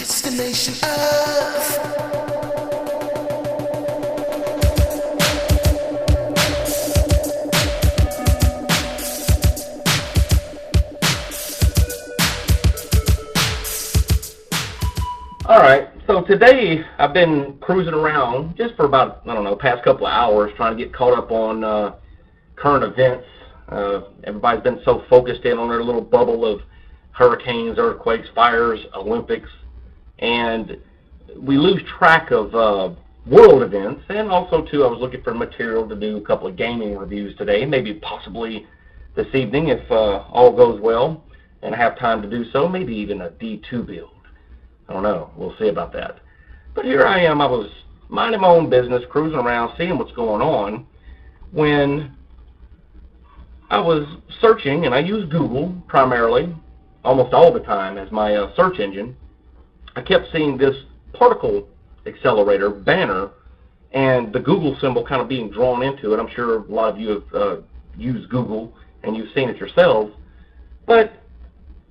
destination Earth. Alright, so today I've been cruising around just for about, I don't know, past couple of hours trying to get caught up on current events. Everybody's been so focused in on their little bubble of hurricanes, earthquakes, fires, Olympics, and we lose track of world events. And also, too, I was looking for material to do a couple of gaming reviews today, maybe possibly this evening if all goes well and I have time to do so, maybe even a D2 build. I don't know. We'll see about that. But here I am. I was minding my own business, cruising around, seeing what's going on, when I was searching, and I use Google primarily, almost all the time, as my search engine. I kept seeing this particle accelerator banner and the Google symbol kind of being drawn into it. I'm sure a lot of you have used Google and you've seen it yourselves. But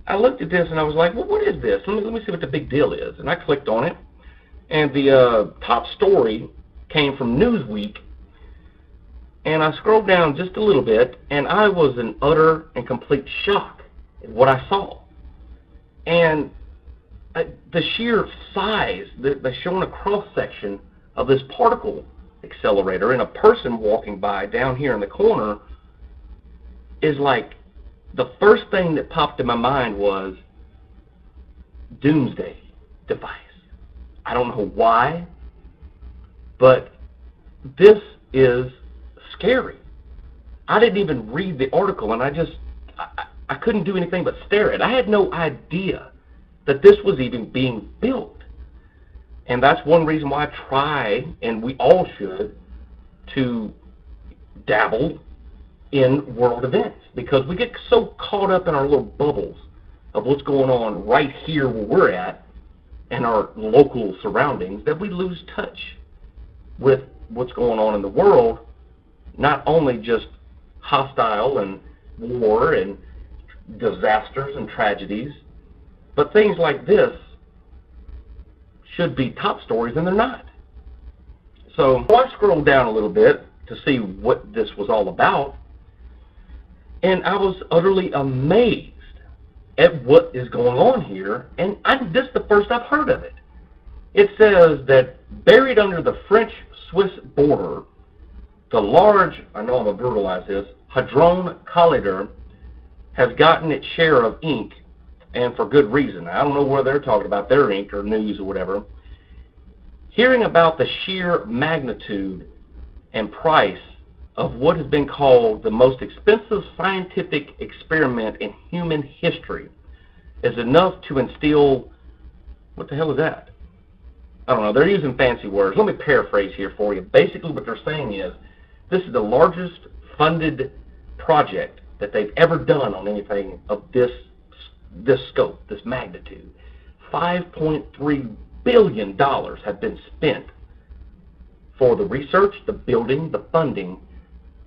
I looked at this and I was like, well, what is this? Let me see what the big deal is. And I clicked on it, and the top story came from Newsweek, and I scrolled down just a little bit, and I was in utter and complete shock at what I saw. And the sheer size, they're showing a cross-section of this particle accelerator, and a person walking by down here in the corner is like, the first thing that popped in my mind was Doomsday Device. I don't know why, but this is scary. I didn't even read the article, and I couldn't do anything but stare at it. I had no idea that this was even being built. And that's one reason why I try, and we all should, to dabble in world events, because we get so caught up in our little bubbles of what's going on right here where we're at and our local surroundings that we lose touch with what's going on in the world, not only just hostile and war and disasters and tragedies, but things like this should be top stories, and they're not. So I scrolled down a little bit to see what this was all about, and I was utterly amazed at what is going on here, and this is the first I've heard of it. It says that buried under the French-Swiss border, the large, I know I'm going to brutalize this, Hadron Collider has gotten its share of ink, and for good reason. I don't know whether they're talking about their ink or news or whatever. Hearing about the sheer magnitude and price of what has been called the most expensive scientific experiment in human history is enough to instill, what the hell is that? I don't know, they're using fancy words. Let me paraphrase here for you. Basically what they're saying is, this is the largest funded project that they've ever done on anything of this scope, this magnitude. $5.3 billion have been spent for the research, the building, the funding,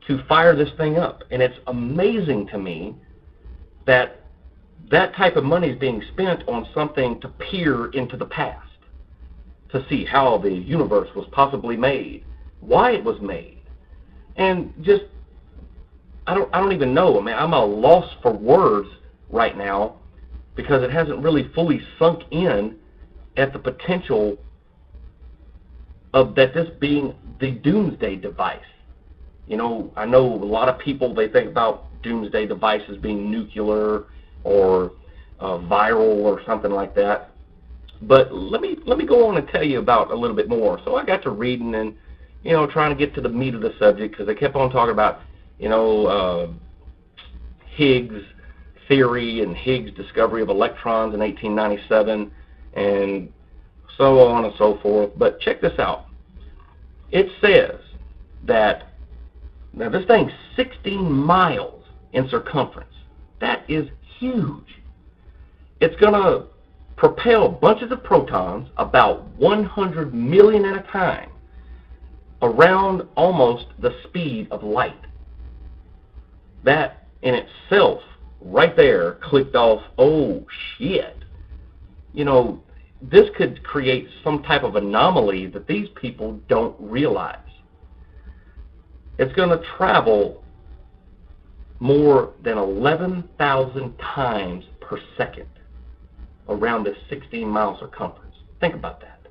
to fire this thing up. And it's amazing to me that that type of money is being spent on something to peer into the past, to see how the universe was possibly made, why it was made, and just, I don't even know. I mean, I'm at a loss for words right now, because it hasn't really fully sunk in at the potential of that this being the Doomsday Device. You know, I know a lot of people, they think about Doomsday Device as being nuclear or viral or something like that. But let me go on and tell you about a little bit more. So I got to reading and, you know, trying to get to the meat of the subject, because they kept on talking about, you know, Higgs theory and Higgs' discovery of electrons in 1897 and so on and so forth. But check this out. It says that, now this thing's 16 miles in circumference. That is huge. It's going to propel bunches of protons, about 100 million at a time, around almost the speed of light. That in itself, right there, clicked off, oh shit. You know, this could create some type of anomaly that these people don't realize. It's going to travel more than 11,000 times per second around this 16-mile circumference. Think about that.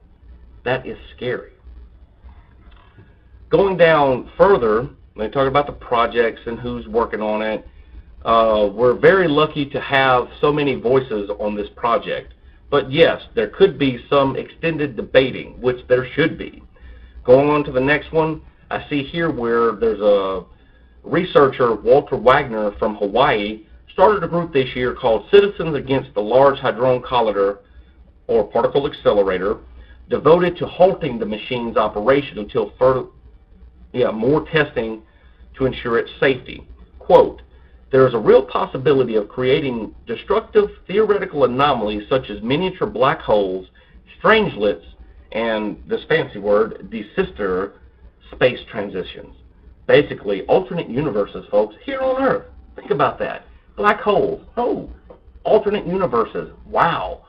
That is scary. Going down further, they talk about the projects and who's working on it. We're very lucky to have so many voices on this project. But yes, there could be some extended debating, which there should be. Going on to the next one, I see here where there's a researcher, Walter Wagner from Hawaii, started a group this year called Citizens Against the Large Hadron Collider, or Particle Accelerator, devoted to halting the machine's operation until more testing to ensure its safety. Quote, there is a real possibility of creating destructive theoretical anomalies such as miniature black holes, strangelets, and this fancy word, desister space transitions. Basically, alternate universes, folks, here on Earth. Think about that. Black holes. Oh, alternate universes. Wow.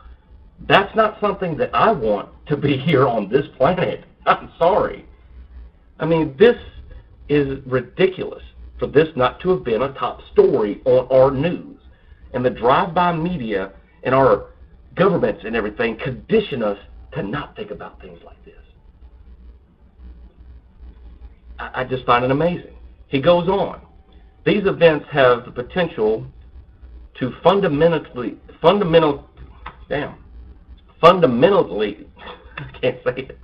That's not something that I want to be here on this planet. I'm sorry. I mean, this is ridiculous for this not to have been a top story on our news. And the drive-by media and our governments and everything condition us to not think about things like this. I just find it amazing. He goes on. These events have the potential to fundamentally, I can't say it,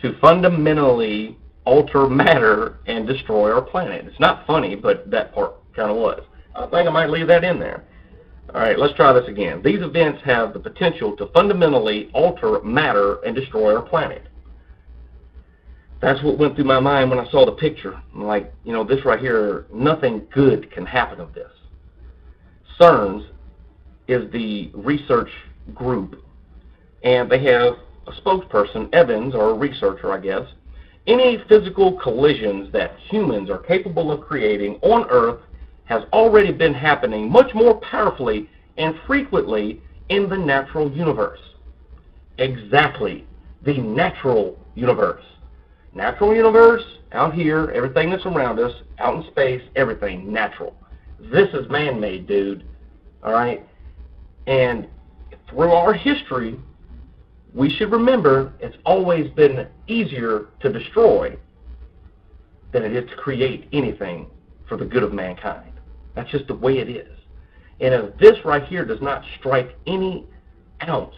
to fundamentally alter matter and destroy our planet. It's not funny, but that part kind of was. I think I might leave that in there. All right, let's try this again. These events have the potential to fundamentally alter matter and destroy our planet. That's what went through my mind when I saw the picture. I'm like, this right here, nothing good can happen of this. CERN's is the research group, and they have a spokesperson, Evans, or a researcher, I guess. Any physical collisions that humans are capable of creating on Earth has already been happening much more powerfully and frequently in the natural universe. Exactly, the natural universe. Natural universe, out here, everything that's around us, out in space, everything natural. This is man-made, dude. All right? And through our history, we should remember it's always been easier to destroy than it is to create anything for the good of mankind. That's just the way it is. And if this right here does not strike any ounce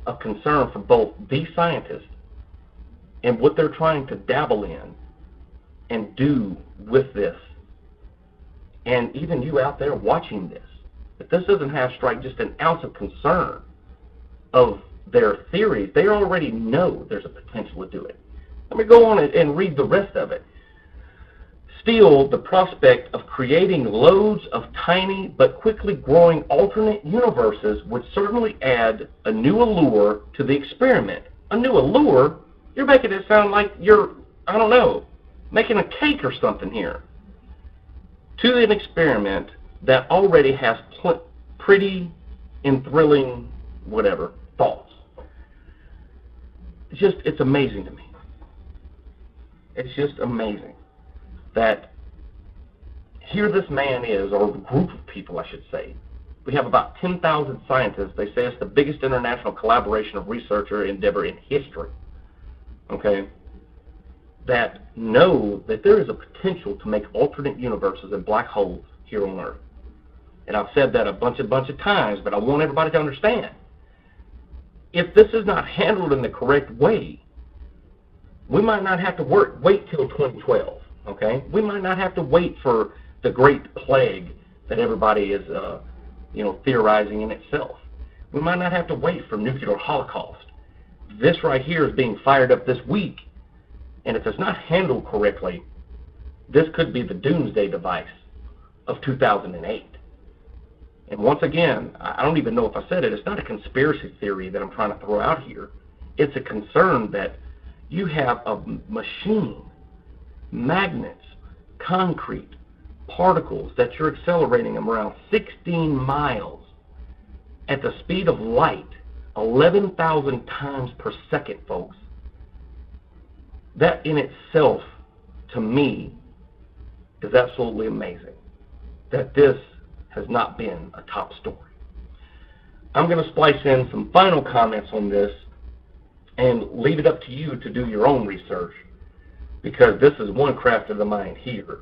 of concern for both these scientists and what they're trying to dabble in and do with this, and even you out there watching this, if this doesn't have strike just an ounce of concern of their theories, they already know there's a potential to do it. Let me go on and read the rest of it. Still, the prospect of creating loads of tiny but quickly growing alternate universes would certainly add a new allure to the experiment. A new allure? You're making it sound like you're, I don't know, making a cake or something here. To an experiment that already has pretty and thrilling, whatever, thoughts. It's amazing to me. It's just amazing that here this man is, or a group of people, I should say. We have about 10,000 scientists. They say it's the biggest international collaboration of researcher endeavor in history. Okay? That know that there is a potential to make alternate universes and black holes here on Earth. And I've said that a bunch of times, but I want everybody to understand. If this is not handled in the correct way, we might not have to wait till 2012. Okay? We might not have to wait for the great plague that everybody is, theorizing in itself. We might not have to wait for nuclear holocaust. This right here is being fired up this week, and if it's not handled correctly, this could be the Doomsday Device of 2008. And once again, I don't even know if I said it, it's not a conspiracy theory that I'm trying to throw out here. It's a concern that you have a machine, magnets, concrete, particles, that you're accelerating them around 16 miles at the speed of light 11,000 times per second, folks. That in itself, to me, is absolutely amazing. That this has not been a top story. I'm going to splice in some final comments on this and leave it up to you to do your own research, because this is one craft of the mind here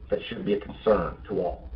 that should be a concern to all.